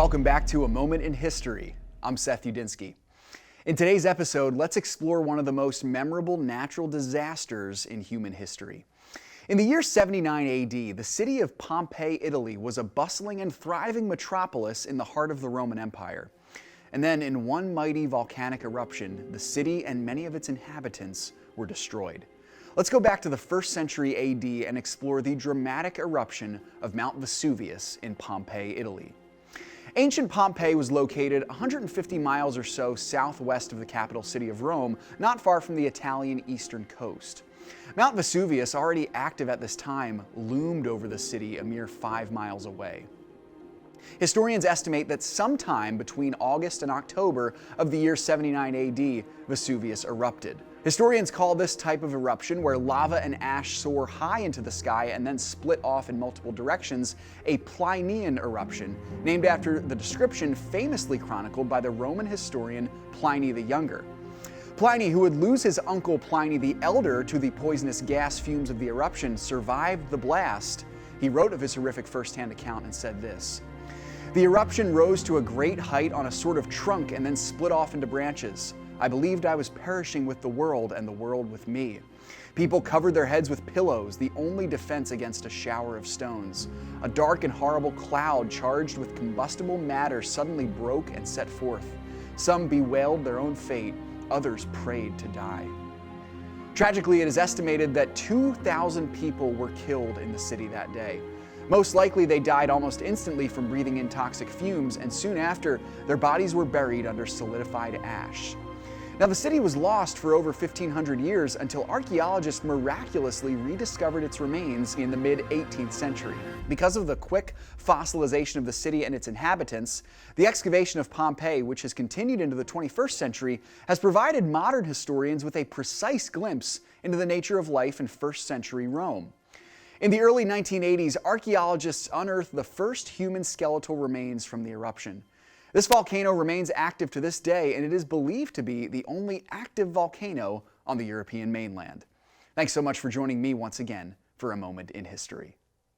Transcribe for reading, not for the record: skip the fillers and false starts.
Welcome back to A Moment in History. I'm Seth Udinsky. In today's episode, let's explore one of the most memorable natural disasters in human history. In the year 79 AD, the city of Pompeii, Italy was a bustling and thriving metropolis in the heart of the Roman Empire. And then in one mighty volcanic eruption, the city and many of its inhabitants were destroyed. Let's go back to the 1st century AD and explore the dramatic eruption of Mount Vesuvius in Pompeii, Italy. Ancient Pompeii was located 150 miles or so southwest of the capital city of Rome, not far from the Italian eastern coast. Mount Vesuvius, already active at this time, loomed over the city a mere 5 miles away. Historians estimate that sometime between August and October of the year 79 AD, Vesuvius erupted. Historians call this type of eruption, where lava and ash soar high into the sky and then split off in multiple directions, a Plinian eruption, named after the description famously chronicled by the Roman historian Pliny the Younger. Pliny, who would lose his uncle Pliny the Elder to the poisonous gas fumes of the eruption, survived the blast. He wrote of his horrific first-hand account and said this: "The eruption rose to a great height on a sort of trunk and then split off into branches. I believed I was perishing with the world and the world with me. People covered their heads with pillows, the only defense against a shower of stones. A dark and horrible cloud charged with combustible matter suddenly broke and set forth. Some bewailed their own fate, others prayed to die." Tragically, it is estimated that 2,000 people were killed in the city that day. Most likely they died almost instantly from breathing in toxic fumes, and soon after, their bodies were buried under solidified ash. Now, the city was lost for over 1,500 years until archaeologists miraculously rediscovered its remains in the mid-18th century. Because of the quick fossilization of the city and its inhabitants, the excavation of Pompeii, which has continued into the 21st century, has provided modern historians with a precise glimpse into the nature of life in 1st century Rome. In the early 1980s, archaeologists unearthed the first human skeletal remains from the eruption. This volcano remains active to this day, and it is believed to be the only active volcano on the European mainland. Thanks so much for joining me once again for A Moment in History.